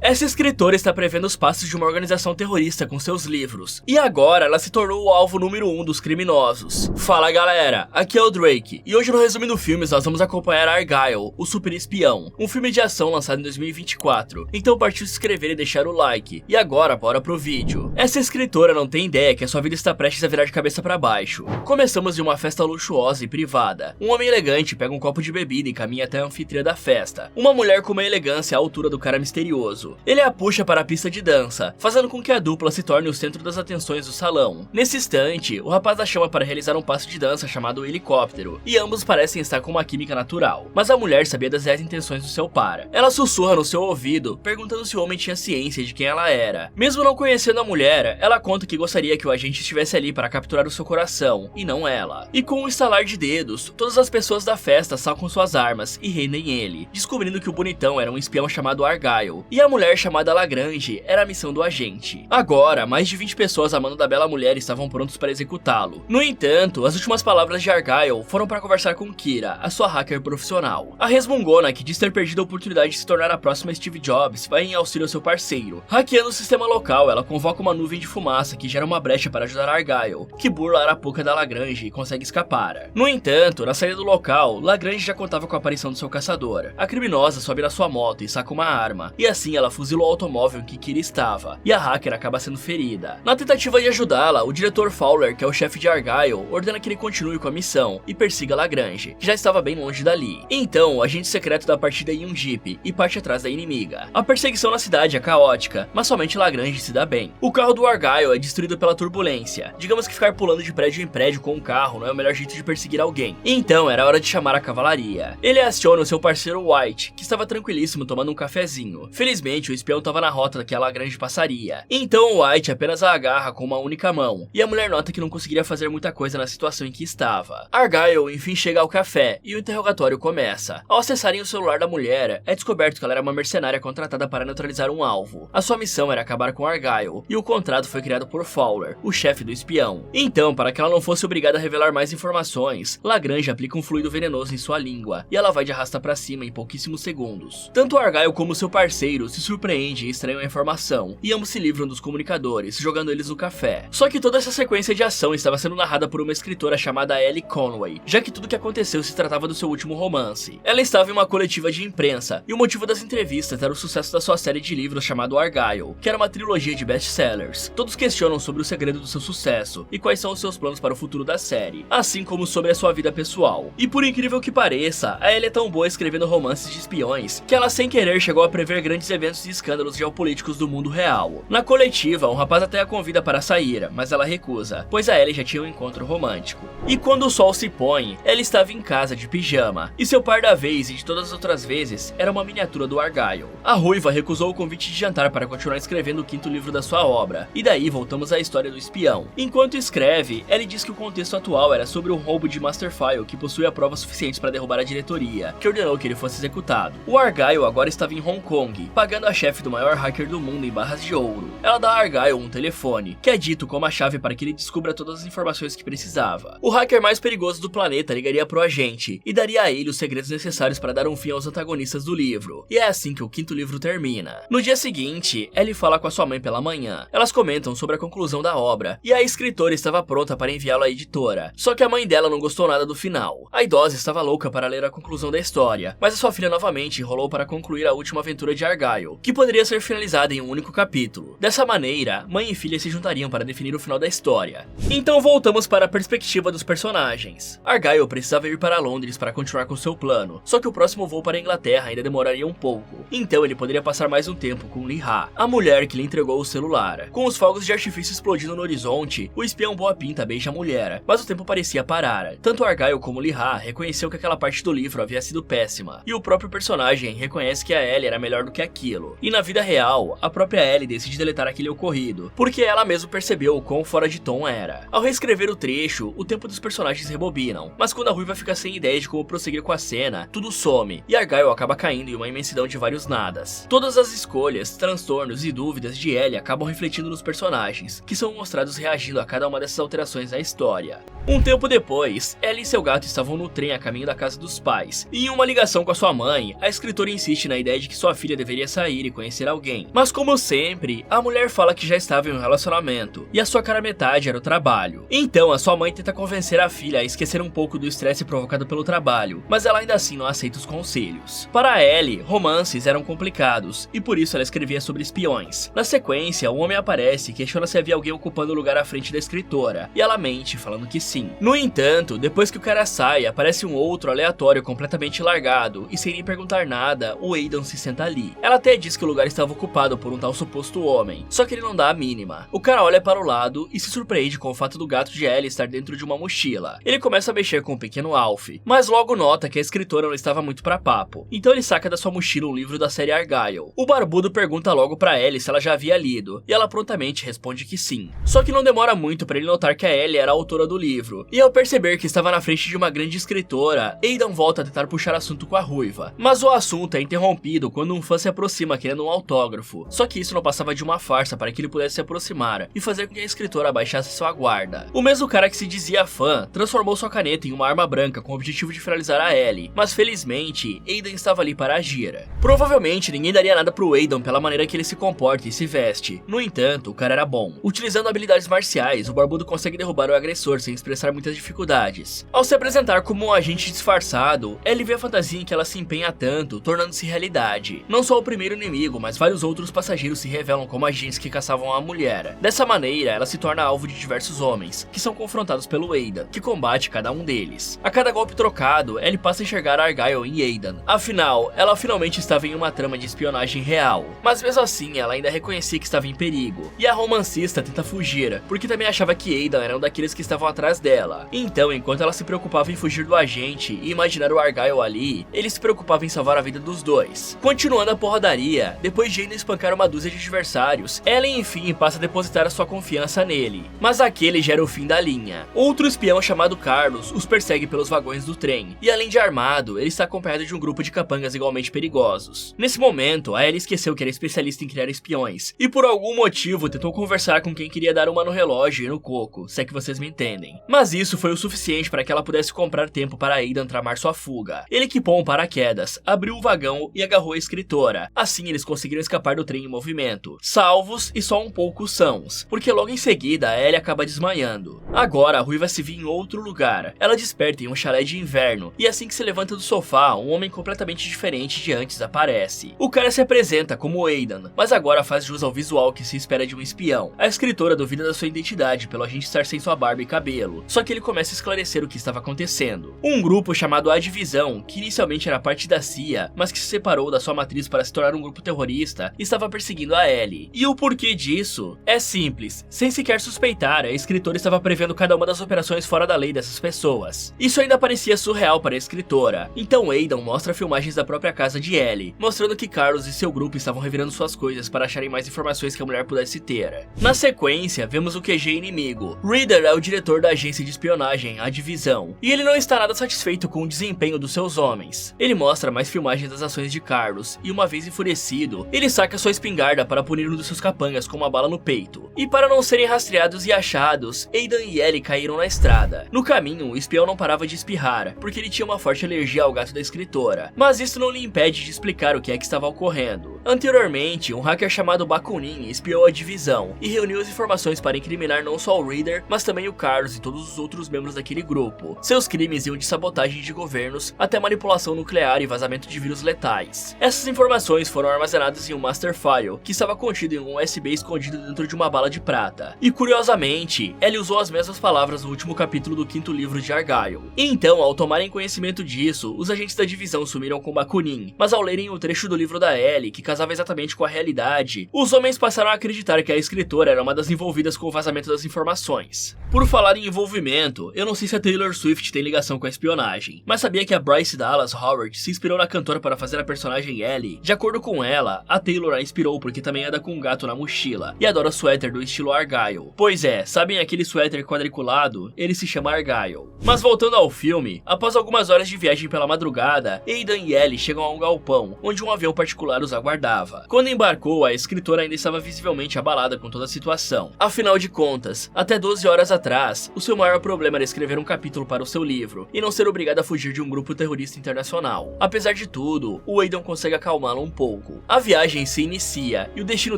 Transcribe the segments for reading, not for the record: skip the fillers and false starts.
Essa escritora está prevendo os passos de uma organização terrorista com seus livros, e agora ela se tornou o alvo número 1 dos criminosos. Fala galera, aqui é o Drake, e hoje no Resumindo Filmes nós vamos acompanhar Argylle, o Super Espião, um filme de ação lançado em 2024, então partiu se inscrever e deixar o like, e agora bora pro vídeo. Essa escritora não tem ideia que a sua vida está prestes a virar de cabeça para baixo. Começamos de uma festa luxuosa e privada. Um homem elegante pega um copo de bebida e caminha até a anfitriã da festa, uma mulher com uma elegância à altura do cara misterioso. Ele a puxa para a pista de dança, fazendo com que a dupla se torne o centro das atenções do salão. Nesse instante, o rapaz a chama para realizar um passo de dança chamado helicóptero, e ambos parecem estar com uma química natural, mas a mulher sabia das reais intenções do seu par. Ela sussurra no seu ouvido, perguntando se o homem tinha ciência de quem ela era. Mesmo não conhecendo a mulher, ela conta que gostaria que o agente estivesse ali para capturar o seu coração, e não ela. E com um estalar de dedos, todas as pessoas da festa sacam suas armas e rendem ele, descobrindo que o bonitão era um espião chamado Argylle, e a mulher chamada Lagrange era a missão do agente. Agora, mais de 20 pessoas a mando da bela mulher estavam prontos para executá-lo. No entanto, as últimas palavras de Argylle foram para conversar com Kira, a sua hacker profissional. A resmungona, que diz ter perdido a oportunidade de se tornar a próxima Steve Jobs, vai em auxílio ao seu parceiro. Hackeando o sistema local, ela convoca uma nuvem de fumaça que gera uma brecha para ajudar Argylle, que burla a arapuca da Lagrange e consegue escapar. No entanto, na saída do local, Lagrange já contava com a aparição do seu caçador. A criminosa sobe na sua moto e saca uma arma, e assim ela fuzila o automóvel em que Kira estava, e a hacker acaba sendo ferida. Na tentativa de ajudá-la, o diretor Fowler, que é o chefe de Argylle, ordena que ele continue com a missão e persiga Lagrange, que já estava bem longe dali. Então, o agente secreto dá partida em um jeep e parte atrás da inimiga. A perseguição na cidade é caótica, mas somente Lagrange se dá bem. O carro do Argylle é destruído pela turbulência. Digamos que ficar pulando de prédio em prédio com um carro não é o melhor jeito de perseguir alguém. Então, era hora de chamar a cavalaria. Ele aciona o seu parceiro White, que estava tranquilíssimo tomando um cafezinho. Felizmente, o espião estava na rota que a Lagrange passaria. Então, o White apenas a agarra com uma única mão, e a mulher nota que não conseguiria fazer muita coisa na situação em que estava. Argylle enfim chega ao café, e o interrogatório começa. Ao acessarem o celular da mulher, é descoberto que ela era uma mercenária contratada para neutralizar um alvo. A sua missão era acabar com Argylle, e o contrato foi criado por Fowler, o chefe do espião. Então, para que ela não fosse obrigada a revelar mais informações, Lagrange aplica um fluido venenoso em sua língua, e ela vai de arrasta para cima em pouquíssimos segundos. Tanto Argylle como seu parceiro se surpreendem e estranham a informação, e ambos se livram dos comunicadores, jogando eles no café. Só que toda essa sequência de ação estava sendo narrada por uma escritora chamada Ellie Conway, já que tudo que aconteceu se tratava do seu último romance. Ela estava em uma coletiva de imprensa, e o motivo das entrevistas era o sucesso da sua série de livros chamado Argylle, que era uma trilogia de best-sellers. Todos questionam sobre o segredo do seu sucesso, e quais são os seus planos para o futuro da série, assim como sobre a sua vida pessoal. E por incrível que pareça, a Ellie é tão boa escrevendo romances de espiões, que ela sem querer chegou a prever grandes eventos e escândalos geopolíticos do mundo real. Na coletiva, um rapaz até a convida para sair, mas ela recusa, pois a Ellie já tinha um encontro romântico. E quando o sol se põe, ela estava em casa de pijama, e seu par da vez e de todas as outras vezes era uma miniatura do Argylle. A ruiva recusou o convite de jantar para continuar escrevendo o quinto livro da sua obra, e daí voltamos à história do espião. Enquanto escreve, Ellie diz que o contexto atual era sobre o roubo de Masterfile, que possuía provas suficientes para derrubar a diretoria, que ordenou que ele fosse executado. O Argylle agora estava em Hong Kong, pagando a chefe do maior hacker do mundo em barras de ouro. Ela dá a Argylle um telefone, que é dito como a chave para que ele descubra todas as informações que precisava. O hacker mais perigoso do planeta ligaria pro agente, e daria a ele os segredos necessários para dar um fim aos antagonistas do livro. E é assim que o quinto livro termina. No dia seguinte, Ellie fala com a sua mãe pela manhã. Elas comentam sobre a conclusão da obra, e a escritora estava pronta para enviá-lo à editora. Só que a mãe dela não gostou nada do final. A idosa estava louca para ler a conclusão da história, mas a sua filha novamente enrolou para concluir a última aventura de Argylle, que poderia ser finalizada em um único capítulo. Dessa maneira, mãe e filha se juntariam para definir o final da história. Então voltamos para a perspectiva dos personagens. Argylle precisava ir para Londres para continuar com seu plano, só que o próximo voo para a Inglaterra ainda demoraria um pouco, então ele poderia passar mais um tempo com Lee-Ha, a mulher que lhe entregou o celular. Com os fogos de artifício explodindo no horizonte, o espião boa pinta beija a mulher, mas o tempo parecia parar. Tanto Argylle como Lee-Ha reconheceu que aquela parte do livro havia sido péssima, e o próprio personagem reconhece que a Ellie era melhor do que aquilo. E na vida real, a própria Ellie decide deletar aquele ocorrido, porque ela mesma percebeu o quão fora de tom era. Ao reescrever o trecho, o tempo dos personagens rebobinam, mas quando a ruiva fica sem ideia de como prosseguir com a cena, tudo some, e Argylle acaba caindo em uma imensidão de vários nadas. Todas as escolhas, transtornos e dúvidas de Ellie acabam refletindo nos personagens, que são mostrados reagindo a cada uma dessas alterações na história. Um tempo depois, Ellie e seu gato estavam no trem a caminho da casa dos pais, e em uma ligação com a sua mãe, a escritora insiste na ideia de que sua filha deveria sair sair e conhecer alguém. Mas como sempre, a mulher fala que já estava em um relacionamento, e a sua cara metade era o trabalho. Então a sua mãe tenta convencer a filha a esquecer um pouco do estresse provocado pelo trabalho, mas ela ainda assim não aceita os conselhos. Para Ellie, romances eram complicados, e por isso ela escrevia sobre espiões. Na sequência, um homem aparece e questiona se havia alguém ocupando o lugar à frente da escritora, e ela mente, falando que sim. No entanto, depois que o cara sai, aparece um outro aleatório completamente largado, e sem nem perguntar nada, o Aidan se senta ali. Ela até diz que o lugar estava ocupado por um tal suposto homem, só que ele não dá a mínima. O cara olha para o lado e se surpreende com o fato do gato de Ellie estar dentro de uma mochila. Ele começa a mexer com o pequeno Alf, mas logo nota que a escritora não estava muito pra papo, então ele saca da sua mochila um livro da série Argylle. O barbudo pergunta logo pra Ellie se ela já havia lido, e ela prontamente responde que sim. Só que não demora muito pra ele notar que a Ellie era a autora do livro, e ao perceber que estava na frente de uma grande escritora, Aidan volta a tentar puxar assunto com a ruiva. Mas o assunto é interrompido quando um fã se aproxima querendo um autógrafo, só que isso não passava de uma farsa para que ele pudesse se aproximar e fazer com que a escritora abaixasse sua guarda. O mesmo cara que se dizia fã transformou sua caneta em uma arma branca com o objetivo de finalizar a Ellie, mas felizmente Aidan estava ali para agir. Provavelmente ninguém daria nada pro Aidan pela maneira que ele se comporta e se veste. No entanto, o cara era bom. Utilizando habilidades marciais, o barbudo consegue derrubar o agressor sem expressar muitas dificuldades. Ao se apresentar como um agente disfarçado, Ellie vê a fantasia em que ela se empenha tanto, tornando-se realidade. Não só o primeiro inimigo, mas vários outros passageiros se revelam como agentes que caçavam a mulher. Dessa maneira, ela se torna alvo de diversos homens, que são confrontados pelo Aidan, que combate cada um deles. A cada golpe trocado, Ellie passa a enxergar Argylle em Aidan. Afinal, ela finalmente estava em uma trama de espionagem real. Mas mesmo assim, ela ainda reconhecia que estava em perigo. E a romancista tenta fugir, porque também achava que Aidan era um daqueles que estavam atrás dela. Então, enquanto ela se preocupava em fugir do agente e imaginar o Argylle ali, ele se preocupava em salvar a vida dos dois. Continuando a porradaria, depois de Aidan espancar uma dúzia de adversários, Ellie enfim passa a depositar a sua confiança nele. Mas aquele já era o fim da linha. Outro espião chamado Carlos os persegue pelos vagões do trem, e além de armado, ele está acompanhado de um grupo de capangas igualmente perigosos. Nesse momento, a Ellie esqueceu que era especialista em criar espiões, e por algum motivo tentou conversar com quem queria dar uma no relógio e no coco, se é que vocês me entendem. Mas isso foi o suficiente para que ela pudesse comprar tempo para Aidan tramar sua fuga. Ele equipou um paraquedas, abriu o vagão e agarrou a escritora. Assim eles conseguiram escapar do trem em movimento, salvos e só um pouco sãos, porque logo em seguida a Ellie acaba desmaiando. Agora a ruiva se vê em outro lugar. Ela desperta em um chalé de inverno, e assim que se levanta do sofá, um homem completamente diferente de antes aparece. O cara se apresenta como Aidan, mas agora faz jus ao visual que se espera de um espião. A escritora duvida da sua identidade pelo agente estar sem sua barba e cabelo, só que ele começa a esclarecer o que estava acontecendo. Um grupo chamado A Divisão, que inicialmente era parte da CIA, mas que se separou da sua matriz para se tornar um grupo terrorista, estava perseguindo a Ellie. E o porquê disso? É simples. Sem sequer suspeitar, a escritora estava prevendo cada uma das operações fora da lei dessas pessoas. Isso ainda parecia surreal para a escritora. Então Aidan mostra filmagens da própria casa de Ellie, mostrando que Carlos e seu grupo estavam revirando suas coisas para acharem mais informações que a mulher pudesse ter. Na sequência, vemos o QG inimigo. Reader é o diretor da agência de espionagem, A Divisão, e ele não está nada satisfeito com o desempenho dos seus homens. Ele mostra mais filmagens das ações de Carlos, e uma vez enfurecido, ele saca sua espingarda para punir um dos seus capangas com uma bala no peito. E para não serem rastreados e achados, Aidan e Ellie caíram na estrada. No caminho, o espião não parava de espirrar, porque ele tinha uma forte alergia ao gato da escritora, mas isso não lhe impede de explicar o que é que estava ocorrendo. Anteriormente, um hacker chamado Bakunin espiou a Divisão e reuniu as informações para incriminar não só o Reader, mas também o Carlos e todos os outros membros daquele grupo. Seus crimes iam de sabotagem de governos até manipulação nuclear e vazamento de vírus letais. Essas informações foram armazenadas em um master file, que estava contido em um USB escondido dentro de uma bala de prata. E curiosamente, Ellie usou as mesmas palavras no último capítulo do 5º livro de Argylle. Então, ao tomarem conhecimento disso, os agentes da Divisão sumiram com Bakunin, mas ao lerem o trecho do livro da Ellie, que casava exatamente com a realidade, os homens passaram a acreditar que a escritora era uma das envolvidas com o vazamento das informações. Por falar em envolvimento, eu não sei se a Taylor Swift tem ligação com a espionagem, mas sabia que a Bryce Dallas Howard se inspirou na cantora para fazer a personagem Ellie? De acordo com ela, a Taylor a inspirou porque também anda com um gato na mochila e adora suéter do estilo Argylle. Pois é, sabem aquele suéter quadriculado? Ele se chama Argylle. Mas voltando ao filme, após algumas horas de viagem pela madrugada, Aidan e Ellie chegam a um galpão, onde um avião particular os aguardava. aguardava. Quando embarcou, a escritora ainda estava visivelmente abalada com toda a situação. Afinal de contas, até 12 horas atrás, o seu maior problema era escrever um capítulo para o seu livro e não ser obrigada a fugir de um grupo terrorista internacional. Apesar de tudo, o Aidan consegue acalmá-la um pouco. A viagem se inicia e o destino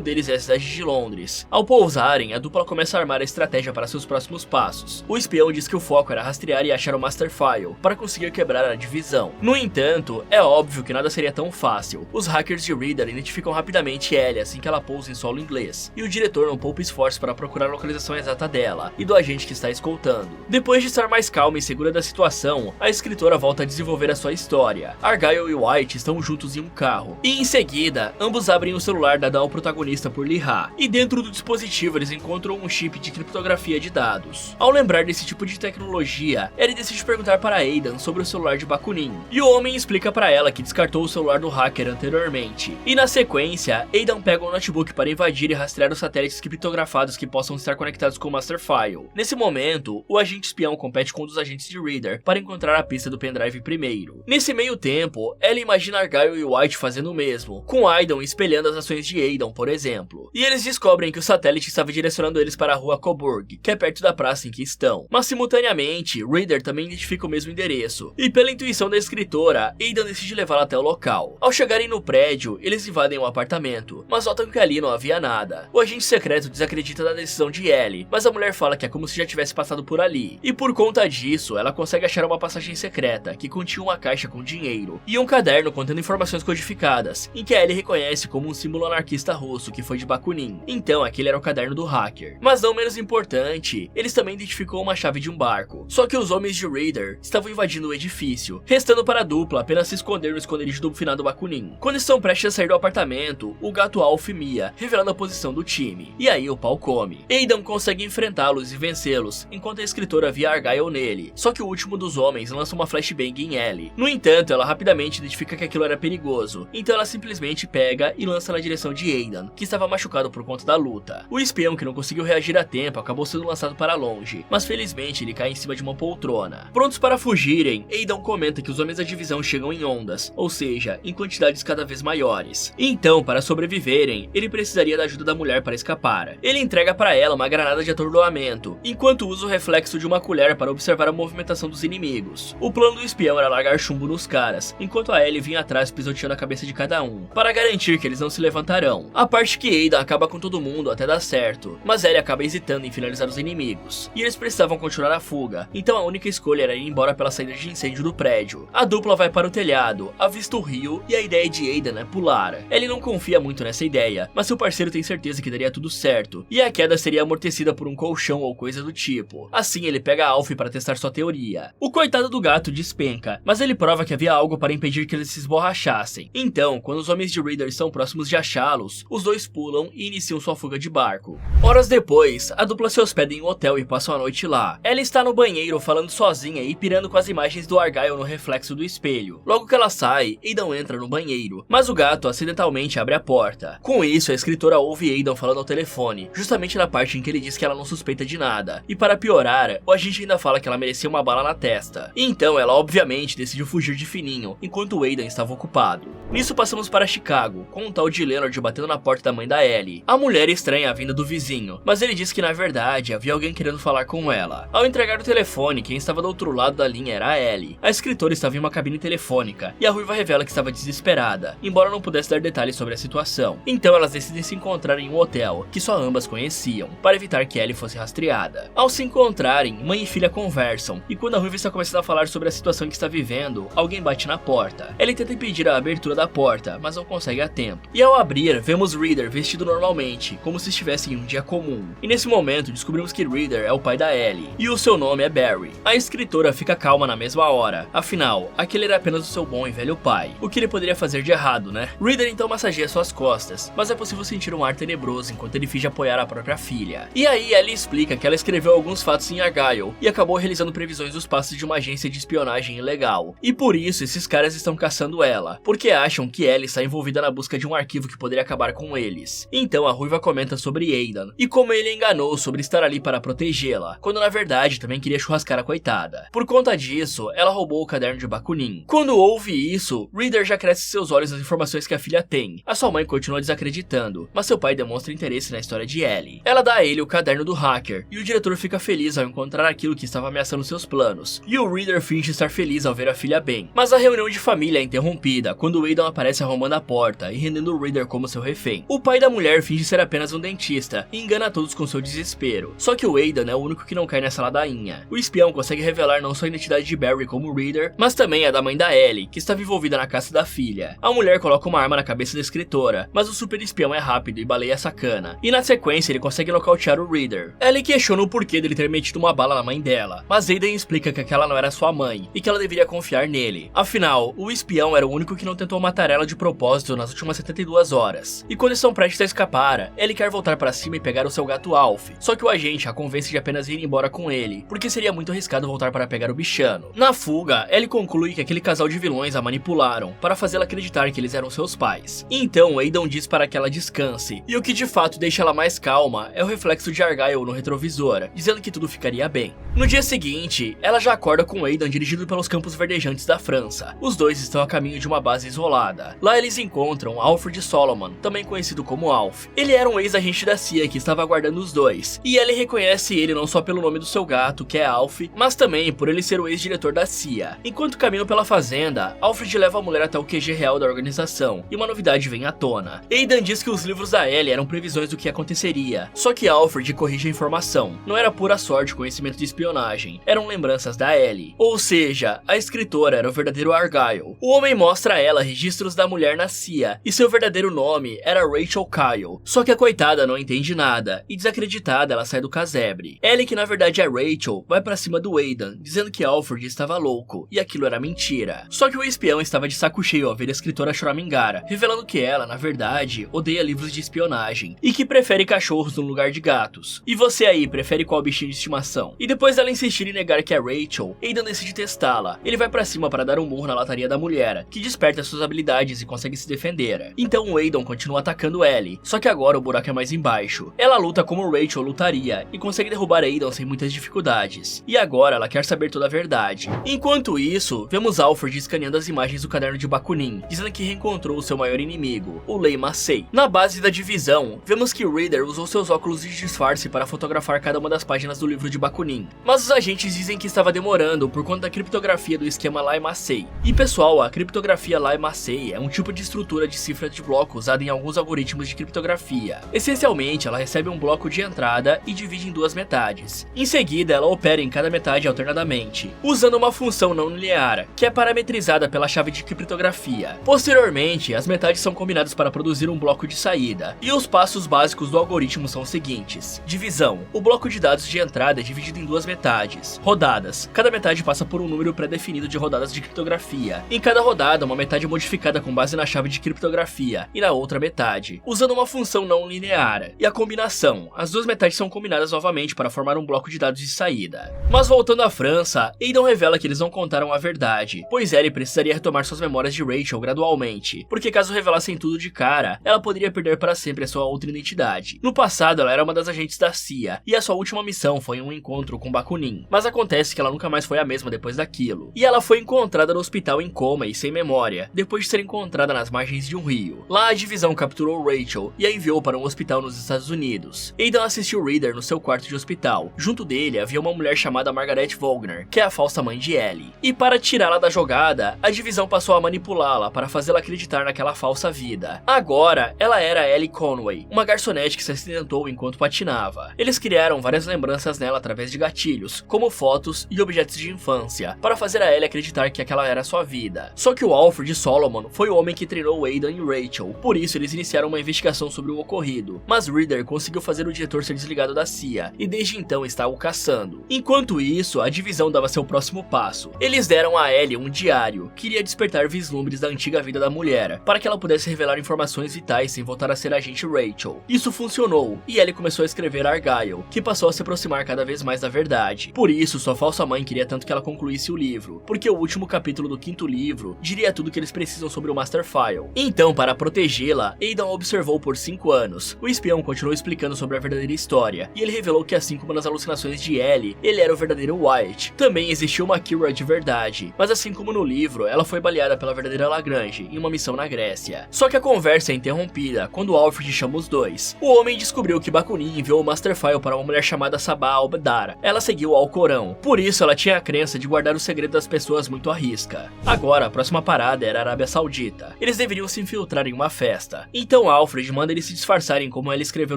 deles é a cidade de Londres. Ao pousarem, a dupla começa a armar a estratégia para seus próximos passos. O espião diz que o foco era rastrear e achar o Master File para conseguir quebrar a divisão. No entanto, é óbvio que nada seria tão fácil. Os hackers de Reader identificam rapidamente Ellie assim que ela pousa em solo inglês, e o diretor não poupa esforço para procurar a localização exata dela e do agente que está escoltando. Depois de estar mais calma e segura da situação, a escritora volta a desenvolver a sua história. Argyle e White estão juntos em um carro, e em seguida, ambos abrem o celular dado ao protagonista por Lee-Ha, e dentro do dispositivo eles encontram um chip de criptografia de dados. Ao lembrar desse tipo de tecnologia, Ellie decide perguntar para Aidan sobre o celular de Bakunin, e o homem explica para ela que descartou o celular do hacker anteriormente. E na sequência, Aidan pega um notebook para invadir e rastrear os satélites criptografados que possam estar conectados com o Master File. Nesse momento, o agente espião compete com um dos agentes de Reader para encontrar a pista do pendrive primeiro. Nesse meio tempo, ela imagina Argyle e White fazendo o mesmo, com Aidan espelhando as ações de Aidan, por exemplo. E eles descobrem que o satélite estava direcionando eles para a rua Coburg, que é perto da praça em que estão. Mas simultaneamente, Reader também identifica o mesmo endereço, e pela intuição da escritora, Aidan decide levá-la até o local. Ao chegarem no prédio, eles invadem o apartamento, mas notam que ali não havia nada. O agente secreto desacredita da decisão de Ellie, mas a mulher fala que é como se já tivesse passado por ali, e por conta disso, ela consegue achar uma passagem secreta que continha uma caixa com dinheiro e um caderno contendo informações codificadas, em que Ellie reconhece como um símbolo anarquista russo que foi de Bakunin. Então aquele era o caderno do hacker. Mas não menos importante, eles também identificam uma chave de um barco. Só que os homens de Reader estavam invadindo o edifício, restando para a dupla apenas se esconder no esconderijo do finado Bakunin. Quando estão prestes a sair do apartamento, o gato Alf mia, revelando a posição do time. E aí o pau come. Aidan consegue enfrentá-los e vencê-los, enquanto a escritora via Argyle nele. Só que o último dos homens lança uma flashbang em Ellie. No entanto, ela rapidamente identifica que aquilo era perigoso, então ela simplesmente pega e lança na direção de Aidan, que estava machucado por conta da luta. O espião, que não conseguiu reagir a tempo, acabou sendo lançado para longe, mas felizmente ele cai em cima de uma poltrona. Prontos para fugirem, Aidan comenta que os homens da divisão chegam em ondas, ou seja, em quantidades cada vez maiores. Então, para sobreviverem, ele precisaria da ajuda da mulher para escapar. Ele entrega para ela uma granada de atordoamento, enquanto usa o reflexo de uma colher para observar a movimentação dos inimigos. O plano do espião era largar chumbo nos caras, enquanto a Ellie vinha atrás pisoteando a cabeça de cada um, para garantir que eles não se levantarão. A parte que Aidan acaba com todo mundo até dar certo, mas Ellie acaba hesitando em finalizar os inimigos, e eles precisavam continuar a fuga, então a única escolha era ir embora pela saída de incêndio do prédio. A dupla vai para o telhado, avista o rio, e a ideia de Aidan é pular. Ellie não confia muito nessa ideia, mas seu parceiro tem certeza que daria tudo certo, e a queda seria amortecida por um colchão ou coisa do tipo. Assim ele pega Alf para testar sua teoria. O coitado do gato despenca, mas ele prova que havia algo para impedir que eles se esborrachassem. Então, quando os homens de Reader estão próximos de achá-los, os dois pulam e iniciam sua fuga de barco. Horas depois, a dupla se hospeda em um hotel e passam a noite lá. Ela está no banheiro falando sozinha e pirando com as imagens do Argyle no reflexo do espelho. Logo que ela sai, Aidan entra no banheiro, mas o gato acidentalmente abre a porta. Com isso, a escritora ouve Aidan falando ao telefone, justamente na parte em que ele diz que ela não suspeita de nada. E para piorar, o agente ainda fala que ela merecia uma bala na testa. Então ela obviamente decidiu fugir de fininho, enquanto Aidan estava ocupado. Nisso passamos para Chicago, com um tal de Leonard batendo na porta da mãe da Ellie. A mulher estranha a vinda do vizinho, mas ele diz que na verdade havia alguém querendo falar com ela. Ao entregar o telefone, quem estava do outro lado da linha era a Ellie. A escritora estava em uma cabine telefônica, e a ruiva revela que estava desesperada, embora não pudesse dar detalhes sobre a situação. Então elas decidem se encontrar em um hotel, que só ambas conheciam, para evitar que Ellie fosse rastreada. Ao se encontrarem, mãe e filha conversam, e quando a ruiva está começando a falar sobre a situação que está vivendo, alguém bate na porta. Ellie tenta impedir a abertura da porta, mas não consegue a tempo. E ao abrir, vemos Reader vestido normalmente, como se estivesse em um dia comum. E nesse momento, descobrimos que Reader é o pai da Ellie, e o seu nome é Barry. A escritora fica calma na mesma hora, afinal, aquele era apenas o seu bom e velho pai. O que ele poderia fazer de errado, né? Reader então massageia suas costas, mas é possível sentir um ar tenebroso enquanto ele finge apoiar a própria filha. E aí Ellie explica que ela escreveu alguns fatos em Argyle, e acabou realizando previsões dos passos de uma agência de espionagem ilegal. E por isso esses caras estão caçando ela, porque acham que Ellie está envolvida na busca de um arquivo que poderia acabar com eles. Então a ruiva comenta sobre Aidan, e como ele enganou sobre estar ali para protegê-la, quando na verdade também queria churrascar a coitada. Por conta disso, ela roubou o caderno de Bakunin. Quando ouve isso, Reader já cresce seus olhos nas informações que a filha filha tem. A sua mãe continua desacreditando, mas seu pai demonstra interesse na história de Ellie. Ela dá a ele o caderno do hacker, e o diretor fica feliz ao encontrar aquilo que estava ameaçando seus planos. E o Reader finge estar feliz ao ver a filha bem. Mas a reunião de família é interrompida quando o Aidan aparece arrombando a porta e rendendo o Reader como seu refém. O pai da mulher finge ser apenas um dentista e engana todos com seu desespero. Só que o Aidan é o único que não cai nessa ladainha. O espião consegue revelar não só a identidade de Barry como Reader, mas também a da mãe da Ellie, que estava envolvida na caça da filha. A mulher coloca uma arma na cabeça da escritora, mas o super espião é rápido e baleia essa cana. E na sequência ele consegue nocautear o Reader. Ellie questiona o porquê dele ter metido uma bala na mãe dela, mas Aidan explica que aquela não era sua mãe e que ela deveria confiar nele. Afinal, o espião era o único que não tentou matar ela de propósito nas últimas 72 horas. E quando estão prestes a escapar, Ellie quer voltar para cima e pegar o seu gato Alf, só que o agente a convence de apenas ir embora com ele, porque seria muito arriscado voltar para pegar o bichano. Na fuga, Ellie conclui que aquele casal de vilões a manipularam para fazê-la acreditar que eles eram seus pais. Então Aidan diz para que ela descanse, e o que de fato deixa ela mais calma é o reflexo de Argyle no retrovisor, dizendo que tudo ficaria bem. No dia seguinte, ela já acorda com Aidan dirigido pelos campos verdejantes da França. Os dois estão a caminho de uma base isolada. Lá eles encontram Alfred Solomon, também conhecido como Alf. Ele era um ex-agente da CIA que estava aguardando os dois, e Ellie reconhece ele não só pelo nome do seu gato, que é Alf, mas também por ele ser o ex-diretor da CIA. Enquanto caminham pela fazenda, Alfred leva a mulher até o QG real da organização, e uma novidade vem à tona. Aidan diz que os livros da Ellie eram previsões do que aconteceria, só que Alfred corrige a informação. Não era pura sorte ou conhecimento de espionagem, eram lembranças da Ellie. Ou seja, a escritora era o verdadeiro Argyle. O homem mostra a ela registros da mulher na CIA, e seu verdadeiro nome era Rachel Kyle. Só que a coitada não entende nada, e desacreditada ela sai do casebre. Ellie, que na verdade é Rachel, vai pra cima do Aidan, dizendo que Alfred estava louco, e aquilo era mentira. Só que o espião estava de saco cheio ao ver a escritora choramingara, revelando que ela, na verdade, odeia livros de espionagem, e que prefere cachorros no lugar de gatos. E você aí, prefere qual bichinho de estimação? E depois dela insistir em negar que é Rachel, Aidan decide testá-la. Ele vai pra cima para dar um murro na lataria da mulher, que desperta suas habilidades e consegue se defender. Então o Aidan continua atacando Ellie, só que agora o buraco é mais embaixo. Ela luta como Rachel lutaria, e consegue derrubar Aidan sem muitas dificuldades. E agora ela quer saber toda a verdade. Enquanto isso, vemos Alfred escaneando as imagens do caderno de Bakunin, dizendo que reencontrou o seu maior inimigo, o Lei Massey. Na base da divisão, vemos que Reader usou seus óculos de disfarce para fotografar cada uma das páginas do livro de Bakunin. Mas os agentes dizem que estava demorando por conta da criptografia do esquema Lei Massey. E pessoal, a criptografia Lei Massey é um tipo de estrutura de cifra de bloco usada em alguns algoritmos de criptografia. Essencialmente, ela recebe um bloco de entrada e divide em duas metades. Em seguida, ela opera em cada metade alternadamente, usando uma função não linear, que é parametrizada pela chave de criptografia. Posteriormente, as metades são combinadas para produzir um bloco de saída. E os passos básicos do algoritmo são os seguintes: divisão. O bloco de dados de entrada é dividido em duas metades. Rodadas. Cada metade passa por um número pré-definido de rodadas de criptografia. Em cada rodada, uma metade é modificada com base na chave de criptografia, e na outra metade, usando uma função não linear. E a combinação. As duas metades são combinadas novamente para formar um bloco de dados de saída. Mas voltando à França, Aidan revela que eles não contaram a verdade, pois Ellie precisaria retomar suas memórias de Rachel gradualmente, porque caso revelassem tudo de cara, ela poderia perder para sempre a sua outra identidade. No passado, ela era uma das agentes da CIA, e a sua última missão foi um encontro com Bakunin, mas acontece que ela nunca mais foi a mesma depois daquilo. E ela foi encontrada no hospital em coma e sem memória, depois de ser encontrada nas margens de um rio. Lá a divisão capturou Rachel e a enviou para um hospital nos Estados Unidos. Aidan assistiu Reader no seu quarto de hospital. Junto dele havia uma mulher chamada Margaret Wagner, que é a falsa mãe de Ellie. E para tirá-la da jogada, a divisão passou a manipulá-la para fazê-la acreditar naquela falsa vida. Agora, ela era Ellie Conway, uma garçonete que se acidentou enquanto patinava. Eles criaram várias lembranças nela através de gatilhos, como fotos e objetos de infância, para fazer a Ellie acreditar que aquela era sua vida. Só que o Alfred Solomon foi o homem que treinou Aidan e Rachel, por isso eles iniciaram uma investigação sobre o ocorrido, mas Reader conseguiu fazer o diretor ser desligado da CIA, e desde então está o caçando. Enquanto isso, a divisão dava seu próximo passo. Eles deram a Ellie um diário, que iria despertar vislumbres da antiga vida da mulher, para que ela pudesse revelar informações vitais sem voltar a ser a agente Rachel. Isso funcionou, e Ellie começou a escrever Argyle, que passou a se aproximar cada vez mais da verdade. verdade. Por isso, sua falsa mãe queria tanto que ela concluísse o livro, porque o último capítulo do 5º livro diria tudo que eles precisam sobre o Master File. Então, para protegê-la, Aidan observou por 5 anos. O espião continuou explicando sobre a verdadeira história, e ele revelou que assim como nas alucinações de Ellie, ele era o verdadeiro Wyatt. Também existiu uma Kira de verdade, mas assim como no livro, ela foi baleada pela verdadeira Lagrange em uma missão na Grécia. Só que a conversa é interrompida quando Alfred chama os dois. O homem descobriu que Bakunin enviou o Master File para uma mulher chamada Sabah al-Badara. Ela seguiu ao Corão, por isso ela tinha a crença de guardar o segredo das pessoas muito à risca. Agora, a próxima parada era a Arábia Saudita. Eles deveriam se infiltrar em uma festa. Então Alfred manda eles se disfarçarem como ela escreveu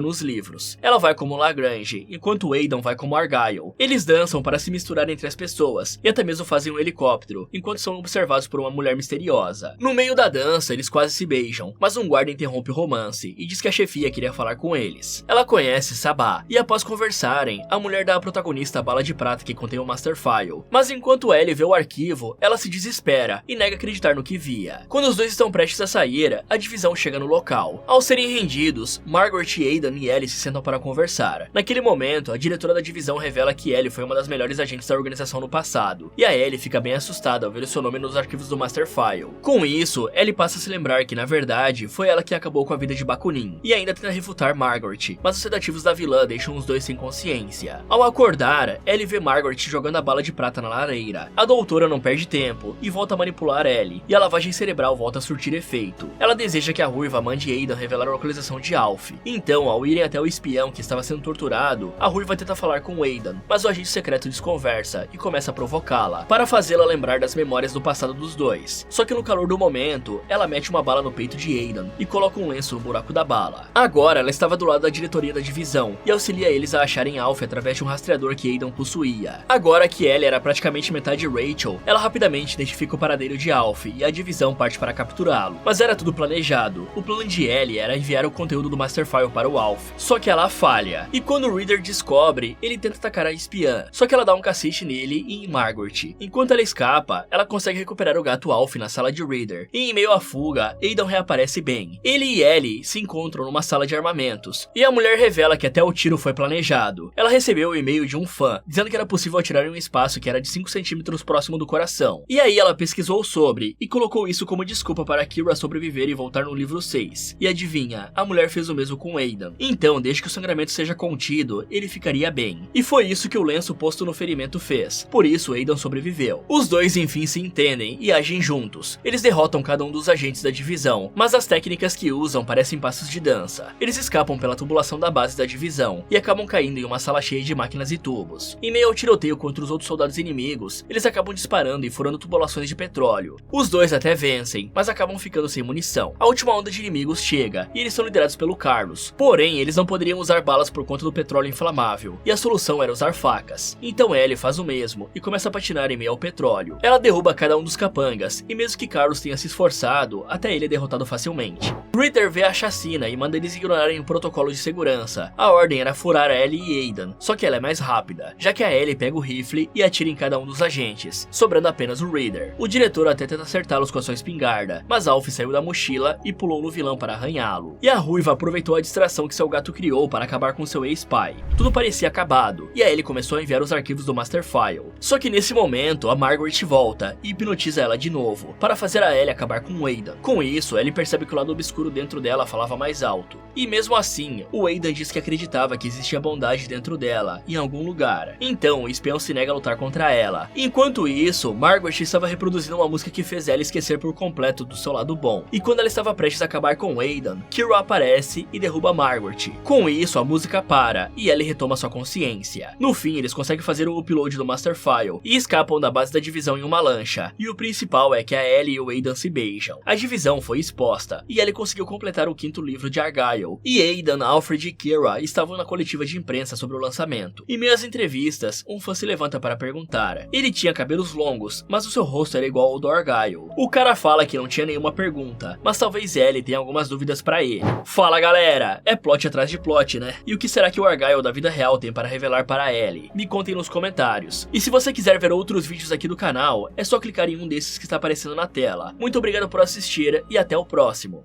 nos livros. Ela vai como Lagrange, enquanto Aidan vai como Argyle. Eles dançam para se misturar entre as pessoas, e até mesmo fazem um helicóptero, enquanto são observados por uma mulher misteriosa. No meio da dança, eles quase se beijam, mas um guarda interrompe o romance e diz que a chefia queria falar com eles. Ela conhece Sabah, e após conversarem, a mulher dá à protagonista a bala de prata que contém o Master File. Mas enquanto Ellie vê o arquivo, ela se desespera e nega acreditar no que via. Quando os dois estão prestes a sair, a divisão chega no local. Ao serem rendidos, Margaret, Aidan e Ellie se sentam para conversar. Naquele momento, a diretora da divisão revela que Ellie foi uma das melhores agentes da organização no passado, e a Ellie fica bem assustada ao ver o seu nome nos arquivos do Master File. Com isso, Ellie passa a se lembrar que, na verdade, foi ela que acabou com a vida de Bakunin, e ainda tenta refutar Margaret, mas os sedativos da vilã deixam os dois sem consciência. Ao acordar, Ellie vê Margaret jogando a bala de prata na lareira. A doutora não perde tempo e volta a manipular Ellie, e a lavagem cerebral volta a surtir efeito. Ela deseja que a ruiva mande Aidan revelar a localização de Alf. Então, ao irem até o espião que estava sendo torturado, a ruiva tenta falar com Aidan, mas o agente secreto desconversa e começa a provocá-la, para fazê-la lembrar das memórias do passado dos dois. Só que no calor do momento, ela mete uma bala no peito de Aidan e coloca um lenço no buraco da bala. Agora, ela estava do lado da diretoria da divisão e auxilia eles a acharem Alf através de um rastreador que Aidan possuía. Agora que Ellie era praticamente metade Rachel, ela rapidamente identifica o paradeiro de Alf e a divisão parte para capturá-lo. Mas era tudo planejado. O plano de Ellie era enviar o conteúdo do Master File para o Alf, só que ela falha. E quando o Reader descobre, ele tenta atacar a espiã, só que ela dá um cacete nele e em Margaret. Enquanto ela escapa, ela consegue recuperar o gato Alf na sala de Reader. E em meio à fuga, Aidan reaparece bem. Ele e Ellie se encontram numa sala de armamentos, e a mulher revela que até o tiro foi planejado. Ela recebeu o e-mail de um fã, dizendo que era possível atirar em um espaço que era de 5 centímetros próximo do coração. E aí ela pesquisou sobre, e colocou isso como desculpa para Kira sobreviver e voltar no livro 6. E adivinha, a mulher fez o mesmo com Aidan. Então, desde que o sangramento seja contido, ele ficaria bem. E foi isso que o lenço posto no ferimento fez. Por isso, Aidan sobreviveu. Os dois enfim se entendem e agem juntos. Eles derrotam cada um dos agentes da divisão, mas as técnicas que usam parecem passos de dança. Eles escapam pela tubulação da base da divisão e acabam caindo em uma sala cheia de máquinas e tubos. Em meio ao tiroteio contra os outros soldados inimigos, eles acabam disparando e furando tubulações de petróleo. Os dois até vencem, mas acabam ficando sem munição. A última onda de inimigos chega e eles são liderados pelo Carlos. Porém, eles não poderiam usar balas por conta do petróleo inflamável, e a solução era usar facas. Então Ellie faz o mesmo e começa a patinar em meio ao petróleo. Ela derruba cada um dos capangas, e mesmo que Carlos tenha se esforçado, até ele é derrotado facilmente. Ritter vê a chacina e manda eles ignorarem o protocolo de segurança. A ordem era furar Ellie e Aidan, só que ela é mais rápida, já que a Ellie pega o rifle e atira em cada um dos agentes, sobrando apenas o Reader. O diretor até tenta acertá-los com a sua espingarda, mas Alf saiu da mochila e pulou no vilão para arranhá-lo. E a ruiva aproveitou a distração que seu gato criou para acabar com seu ex-pai. Tudo parecia acabado, e a Ellie começou a enviar os arquivos do Master File. Só que nesse momento, a Margaret volta e hipnotiza ela de novo, para fazer a Ellie acabar com o Aidan. Com isso, Ellie percebe que o lado obscuro dentro dela falava mais alto. E mesmo assim, o Aidan diz que acreditava que existia bondade dentro dela, em algum lugar. Então, o espião se nega a lutar contra ela. Enquanto isso, Margaret estava reproduzindo uma música que fez ela esquecer por completo do seu lado bom. E quando ela estava prestes a acabar com Aidan, Kira aparece e derruba Margaret. Com isso, a música para, e Ellie retoma sua consciência. No fim, eles conseguem fazer o upload do Master File, e escapam da base da divisão em uma lancha. E o principal é que a Ellie e o Aidan se beijam. A divisão foi exposta, e Ellie conseguiu completar o 5º livro de Argyle. E Aidan, Alfred e Kira estavam na coletiva de imprensa sobre o lançamento. Em meio às entrevistas, um fã se levanta para perguntar. Ele tinha cabelos longos, mas o seu rosto era igual ao do Argyle. O cara fala que não tinha nenhuma pergunta, mas talvez Ellie tenha algumas dúvidas para ele. Fala galera, é plot atrás de plot, né? E o que será que o Argyle da vida real tem para revelar para Ellie? Me contem nos comentários. E se você quiser ver outros vídeos aqui do canal, é só clicar em um desses que está aparecendo na tela. Muito obrigado por assistir e até o próximo.